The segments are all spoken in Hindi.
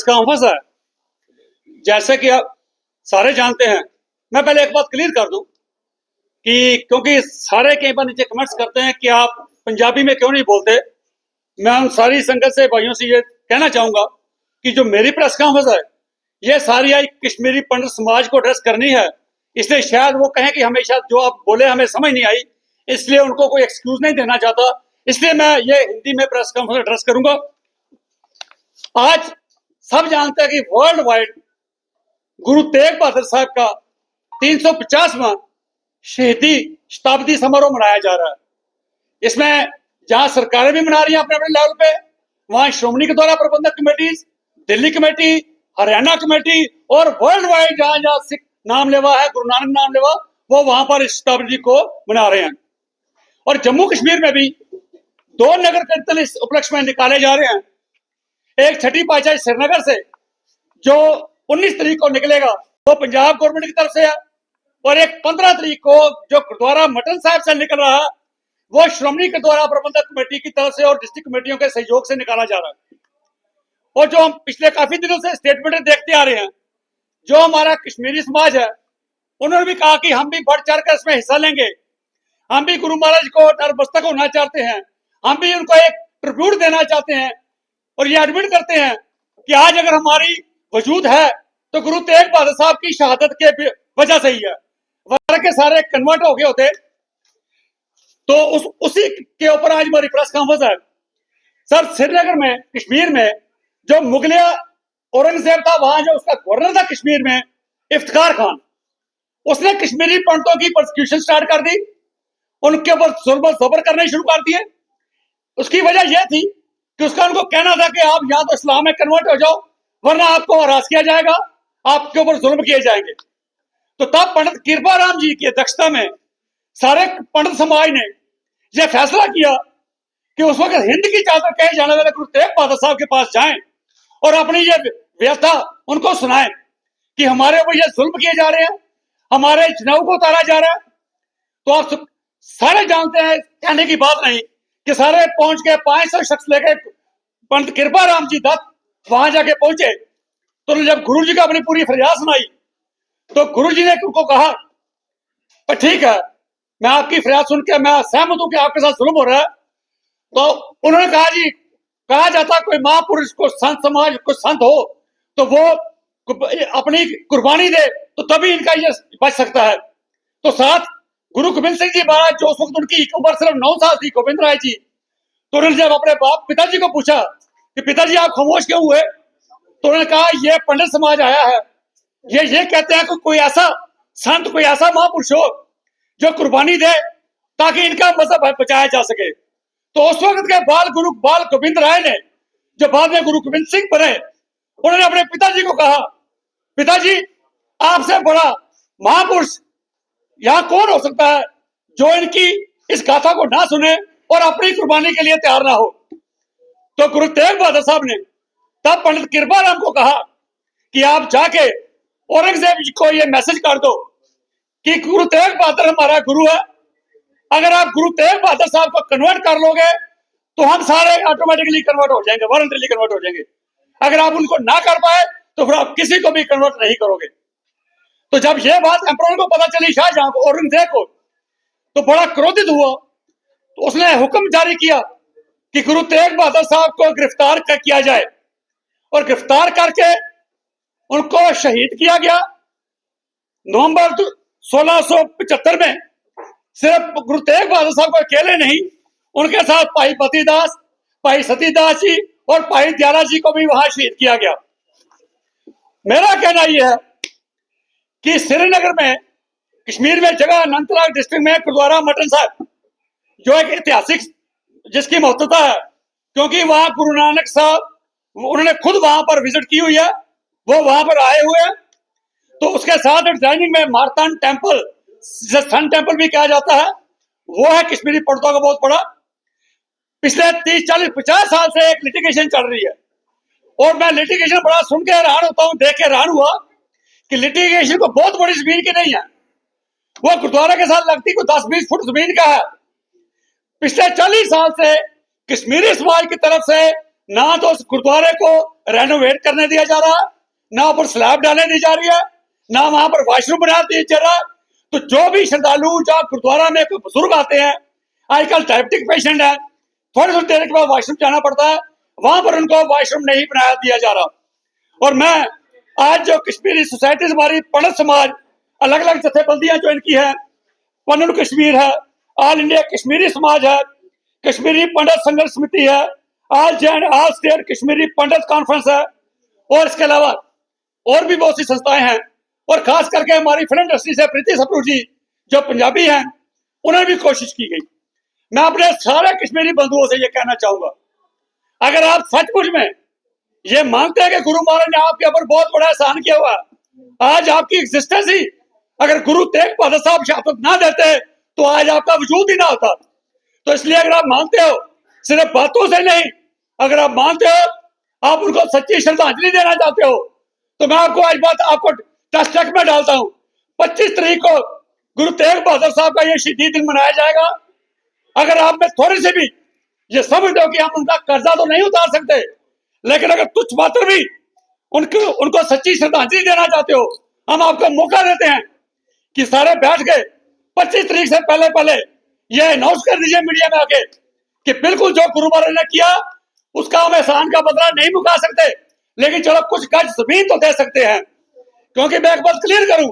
कॉन्फ्रेंस है, जैसे कि आप सारे जानते हैं, मैं पहले एक बात क्लियर कर दूं कि क्योंकि सारे कई बार नीचे कमेंट्स करते हैं कि आप पंजाबी में क्यों नहीं बोलते। मैं उन सारी संगत से भाइयों से ये कहना चाहूंगा कि जो मेरी प्रेस कॉन्फ्रेंस है ये सारी आई कश्मीरी पंडित समाज को एड्रेस करनी है, इसलिए शायद वो कहें कि हमेशा जो आप बोले हमें समझ नहीं आई, इसलिए उनको कोई एक्सक्यूज नहीं देना चाहता, इसलिए मैं ये हिंदी में प्रेस कॉन्फ्रेंस एड्रेस करूंगा। आज सब जानते हैं कि वर्ल्ड वाइड गुरु तेग बहादुर साहब का 350वां शहीदी शताब्दी समारोह मनाया जा रहा है। इसमें जहां सरकारें भी मना रही हैं अपने अपने लेवल पे, वहां श्रोमणी के द्वारा प्रबंधक committee, Delhi committee, Haryana committee और वर्ल्ड वाइड जहां जहां सिख नाम लेवा है, गुरु नानक नाम लेवा, वो वहां पर इस शताब्दी को मना रहे हैं। और जम्मू कश्मीर में भी 2 नगर कीर्तन इस उपलक्ष्य में निकाले जा रहे हैं। एक छठी पातशाही श्रीनगर से जो 19 तारीख को निकलेगा वो पंजाब गवर्नमेंट की तरफ से है, और एक 15 तारीख को जो गुरुद्वारा मटन साहब से निकल रहा है वो श्रोमणी के द्वारा प्रबंधक कमेटी की तरफ से और डिस्ट्रिक्ट कमेटियों के सहयोग से निकाला जा रहा है। और जो हम पिछले काफी दिनों से स्टेटमेंट देखते आ रहे हैं, जो हमारा कश्मीरी समाज है उन्होंने भी कहा कि हम भी बढ़ चढ़ कर इसमें हिस्सा लेंगे, हम भी गुरु महाराज को नतमस्तक होना चाहते हैं, हम भी उनको एक ट्रिब्यूट देना चाहते हैं, और ये एडमिट करते हैं कि आज अगर हमारी वजूद है तो गुरु तेग बहादुर साहब की शहादत के वजह से ही है। वरना के सारे कन्वर्ट हो गए होते तो उसी के ऊपर आज हमारी प्रेस कॉन्फ्रेंस है। सर, श्रीनगर में कश्मीर में जो मुगलिया औरंगजेब था, वहां जो उसका गवर्नर था कश्मीर में इफ्तिखार खान, उसने कश्मीरी पंडितों की प्रोसिक्यूशन स्टार्ट कर दी, उनके ऊपर जुल्म ज़बर करने शुरू कर दिए। उसकी वजह यह थी कि उसका उनको कहना था कि आप या तो इस्लाम में कन्वर्ट हो जाओ वरना आपको हरास किया जाएगा, आपके ऊपर जुल्म किए जाएंगे। तो तब पंडित कृपाराम जी की अध्यक्षता में सारे पंडित समाज ने यह फैसला किया कि उस वक्त हिंद की चादर कहे जाने वाले गुरु तेग बहादुर साहब के पास जाएं और अपनी ये व्यवस्था उनको सुनाएं कि हमारे ऊपर ये जुल्म किए जा रहे हैं, हमारे जनेऊ को उतारा जा रहा है। तो आप सारे जानते हैं, कहने की बात नहीं कि सारे पहुंच के 500 शख्स लेके पंडित कृपाराम जी दत्त वहां जाके पहुंचे। तो जब गुरु जी को अपनी पूरी फरियाद सुनाई तो गुरु जी ने उनको कहा ठीक है, मैं आपकी फरियाद सुन के मैं सहमत हूं कि आपके साथ जुल्म हो रहा है। तो उन्होंने कहा जी, कहा जाता कोई महापुरुष को संत समाज को संत हो तो वो अपनी कुर्बानी दे तो तभी इनका ये बच सकता है। तो साथ गुरु गोविंद सिंह जी महाराज, जो उस वक्त उनकी उम्र सिर्फ 9 साल थी, गोविंद राय जी, तो उन्होंने जब अपने बाप पिताजी को पूछा कि पिताजी आप खामोश क्यों हुए, तो उन्होंने कहा ये पंडित समाज आया है, ये कहते हैं कि कोई ऐसा संत, कोई ऐसा महापुरुष हो जो कुर्बानी दे ताकि इनका मजहब बचाया जा सके। तो उस वक्त के बाल गोविंद राय ने, जो बाद में गुरु गोविंद सिंह बने, उन्होंने अपने पिताजी को कहा, पिताजी आपसे बड़ा महापुरुष यहाँ कौन हो सकता है जो इनकी इस गाथा को ना सुने और अपनी कुर्बानी के लिए तैयार ना हो। तो गुरु तेग बहादुर साहब ने तब पंडित कृपाराम को कहा कि आप जाके औरंगजेब जी को ये मैसेज कर दो कि गुरु तेग बहादुर हमारा गुरु है, अगर आप गुरु तेग बहादुर साहब को कन्वर्ट कर लोगे तो हम सारे ऑटोमेटिकली कन्वर्ट हो जाएंगे, वॉलंटरीली कन्वर्ट हो जाएंगे। अगर आप उनको ना कर पाए तो फिर आप किसी को भी कन्वर्ट नहीं करोगे। तो जब यह बात एम्परर को पता चली, शाहजहां को, औरंगजेब को, तो बड़ा क्रोधित हुआ। तो उसने हुक्म जारी किया कि गुरु तेग बहादुर साहब को गिरफ्तार किया जाए, और गिरफ्तार करके उनको शहीद किया गया। नवंबर 1675 में सिर्फ गुरु तेग बहादुर साहब को अकेले नहीं, उनके साथ भाई पतिदास, भाई सतीदास जी और भाई दयाला जी को भी वहां शहीद किया गया। मेरा कहना यह है कि श्रीनगर में, कश्मीर में जगह अनंतनाग डिस्ट्रिक्ट में गुरुद्वारा मटन साहब, जो एक ऐतिहासिक जिसकी महत्वता है, क्योंकि वहां गुरु नानक साहब उन्होंने खुद वहां पर विजिट की हुई है, वो वहां पर आए हुए हैं। तो उसके साथ डिजाइनिंग में मारतान टेम्पल, सन टेम्पल भी कहा जाता है, वो है कश्मीरी पंडितों का बहुत बड़ा। पिछले 30, 40, 50 साल से एक लिटिगेशन चल रही है, और मैं लिटिगेशन बड़ा सुन के हैरान होता हूं, देख के हैरान हुआ कि लिटिगेशन को बहुत बड़ी जमीन की नहीं है, वो गुरुद्वारा के साथ लगती कोई 10-20 फुट जमीन का है। पिछले 40 साल से कश्मीरी समाज की तरफ से ना तो उस गुरुद्वारे को रेनोवेट करने दिया जा रहा, ना ऊपर स्लैब डालने दी जा रही है, ना वहां पर वॉशरूम बना दिया जा रहा। तो जो भी श्रद्धालु जहाँ गुरुद्वारा में कोई बुजुर्ग आते हैं, आजकल डायबिटिक पेशेंट है, थोड़ी थोड़ी देर के बाद वॉशरूम जाना पड़ता है, वहां पर उनको वॉशरूम नहीं बनाया दिया जा रहा। और मैं आज जो कश्मीरी सोसाइटी हमारी पंडित समाज अलग अलग जथेबंदियां जो इनकी है, पन्नुन कश्मीर है, ऑल इंडिया कश्मीरी समाज है, कश्मीरी पंडित संघर्ष समिति है, ऑल स्टेट कश्मीरी पंडित कॉन्फ्रेंस है, और इसके अलावा और भी बहुत सी संस्थाएं हैं। और खास करके हमारी फिल्म इंडस्ट्री से प्रीति सप्रू जी जो पंजाबी हैं, उन्हें भी कोशिश की गई। मैं अपने सारे कश्मीरी बंधुओं से ये कहना चाहूंगा, अगर आप सचमुच में ये मानते हैं कि गुरु महाराज ने आपके ऊपर बहुत बड़ा एहसान किया हुआ, आज आपकी एग्जिस्टेंस ही अगर गुरु तेग बहादुर साहब शहादत ना देते तो आज आपका वजूद ही ना होता। तो इसलिए अगर आप मानते हो, सिर्फ बातों से नहीं, अगर आप मानते हो, आप उनको सच्ची श्रद्धांजलि देना चाहते हो, तो मैं आपको आज बात आपको टच में डालता हूं। 25 तारीख को गुरु तेग बहादुर साहब का ये शहीदी दिन मनाया जाएगा। अगर आप में थोड़ी सी भी ये समझ दो कि हम उनका कर्जा तो नहीं उतार सकते, लेकिन अगर तुच्छ मात्र भी उनको सच्ची श्रद्धांजलि देना चाहते हो, हम आपको मौका देते हैं कि सारे बैठ के 25 तारीख से पहले पहले ये अनाउंस कर दीजिए मीडिया में आके कि बिल्कुल जो गुरु महाराज ने किया उसका हम एहसान का बदला नहीं मुका सकते, लेकिन चलो कुछ गज जमीन तो दे सकते हैं। क्योंकि मैं एक बात क्लियर करूं,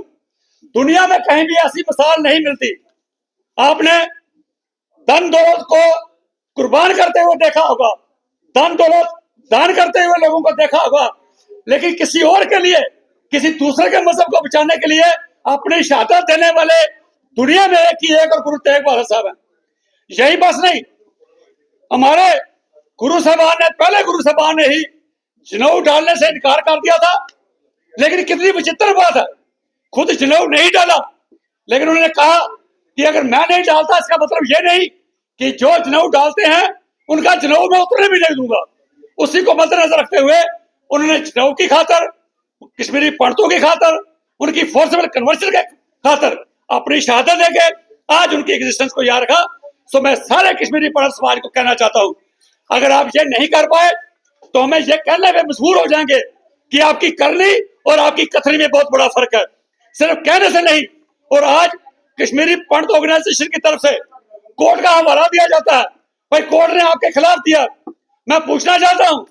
दुनिया में कहीं भी ऐसी मिसाल नहीं मिलती। आपने धन दौलत को कुर्बान करते हुए देखा होगा, धन दौलत दान करते हुए लोगों को देखा होगा, लेकिन किसी और के लिए, किसी दूसरे के मजहब को बचाने के लिए अपनी शहादत देने वाले दुनिया में एक ही एक और गुरु तेग बहादुर साहब है। यही बस नहीं, हमारे गुरु साहबान ने, पहले गुरु साहबान ने ही जनेऊ डालने से इनकार कर दिया था, लेकिन कितनी विचित्र बात है, खुद जनेऊ नहीं डाला, लेकिन उन्होंने कहा कि अगर मैं नहीं डालता इसका मतलब ये नहीं कि जो जनेऊ डालते हैं उनका जनेऊ मैं उतरने भी नहीं दूंगा। उसी को मद्देनजर रखते हुए उन्होंने जनेऊ की खातर, कश्मीरी पंडितों की खातर, उनकी फोर्सेबल कन्वर्शन के खातर अपनी शहादत देके आज उनकी एग्जिस्टेंस को याद रखा। सो मैं सारे कश्मीरी पंडित समाज को कहना चाहता हूं, अगर आप ये नहीं कर पाए तो हमें ये कहने में मजबूर हो जाएंगे कि आपकी करनी और आपकी कथनी में बहुत बड़ा फर्क है, सिर्फ कहने से नहीं। और आज कश्मीरी पंडित ऑर्गेनाइजेशन की तरफ से कोर्ट का हवाला दिया जाता है, भाई कोर्ट ने आपके खिलाफ दिया। मैं पूछना चाहता हूं,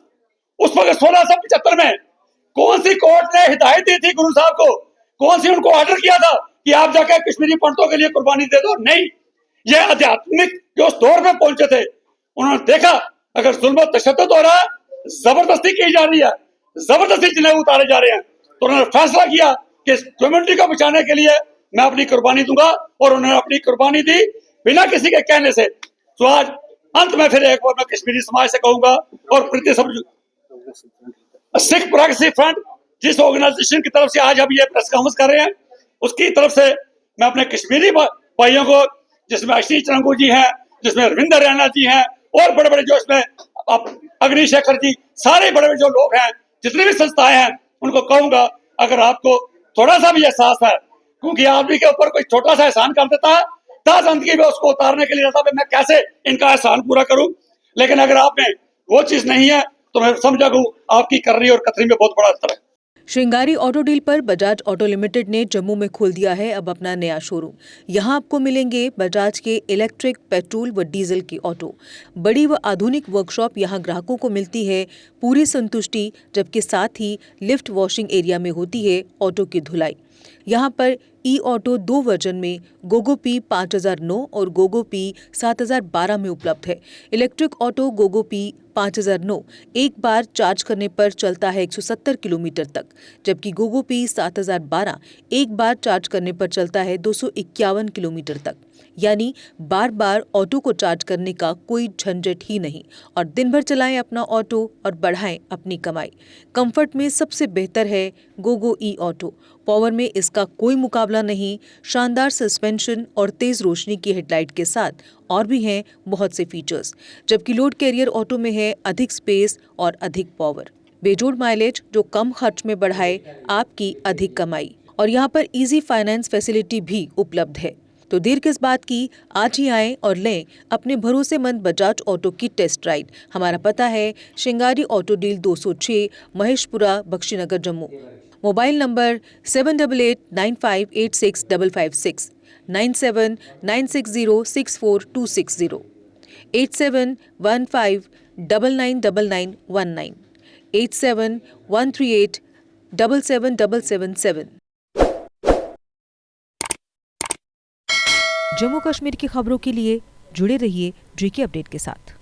उस वक्त 1675 में कौन सी कोर्ट ने हिदायत दी थी गुरु साहब को, कौन सी उनको ऑर्डर किया था कि आप जाकर कश्मीरी पंडितों के लिए कुर्बानी दे दो? नहीं, ये आध्यात्मिक जो उस दौर में पहुंचे थे, उन्होंने देखा अगर जुल्म तशद्दुद हो रहा है, जबरदस्ती की जा रही है, जबरदस्ती जनेऊ उतारे जा रहे हैं, तो उन्होंने फैसला किया कि इस कम्युनिटी को बचाने के लिए मैं अपनी कुर्बानी दूंगा, और उन्होंने अपनी कुर्बानी दी बिना किसी के कहने से। तो आज अंत में फिर एक बार मैं कश्मीरी समाज से कहूंगा, और प्रीति सप्रू सिख प्रोग्रेसिव फ्रंट जिस ऑर्गेनाइजेशन की तरफ से आज हम ये प्रेस कॉन्फ्रेंस कर रहे हैं, उसकी तरफ से मैं अपने कश्मीरी भाइयों को, जिसमें आशीष चरंगू जी हैं, जिसमें रविंदर रैना जी हैं, और बड़े बड़े जो इसमें अग्निशेखर जी, सारे बड़े बड़े जो लोग हैं, जितनी भी संस्थाएं हैं, उनको कहूंगा अगर आपको थोड़ा सा भी एहसास है, क्योंकि आदमी के ऊपर कोई छोटा सा एहसान कर देता है, जिंदगी में उसको उतारने के लिए रहता है मैं कैसे इनका एहसान पूरा करूं। लेकिन अगर आप में वो चीज नहीं है तो मैं समझा हूं आपकी करनी और कथनी में बहुत बड़ा अंतर है। श्रृंगारी ऑटो डील पर बजाज ऑटो लिमिटेड ने जम्मू में खोल दिया है अब अपना नया शोरूम। यहां आपको मिलेंगे बजाज के इलेक्ट्रिक, पेट्रोल व डीजल के ऑटो। बड़ी व आधुनिक वर्कशॉप यहां ग्राहकों को मिलती है पूरी संतुष्टि, जबकि साथ ही लिफ्ट वॉशिंग एरिया में होती है ऑटो की धुलाई। यहां पर ई ऑटो 2 वर्जन में गोगो पी 5009 और गोगो पी 7012 में उपलब्ध है। इलेक्ट्रिक ऑटो गोगो पी 5009 एक बार चार्ज करने पर चलता है 170 किलोमीटर तक, जबकि गोगो पी 7012 एक बार चार्ज करने पर चलता है 251 किलोमीटर तक। यानी बार बार ऑटो को चार्ज करने का कोई झंझट ही नहीं, और दिन भर चलाएं अपना ऑटो और बढ़ाएं अपनी कमाई। कंफर्ट में सबसे बेहतर है गोगो ई ऑटो। पावर में इसका कोई मुकाबला नहीं। शानदार सस्पेंशन और तेज रोशनी की हेडलाइट के साथ और भी हैं बहुत से फीचर्स, जबकि लोड कैरियर ऑटो में है अधिक स्पेस और अधिक पावर। बेजोड़ माइलेज जो कम खर्च में बढ़ाए आपकी अधिक कमाई। और यहाँ पर इजी फाइनेंस फैसिलिटी भी उपलब्ध है। तो देर किस बात की, आज ही आएं और लें अपने भरोसेमंद बजाज ऑटो की टेस्ट राइड। हमारा पता है Shringari auto deal 206, Maheshpura, Bakshinagar, Jammu. Mobile number 7889586556, 9796064260, 8715999919, 8713877777। Jammu Kashmir की खबरों के लिए जुड़े रहिए JK अपडेट के साथ।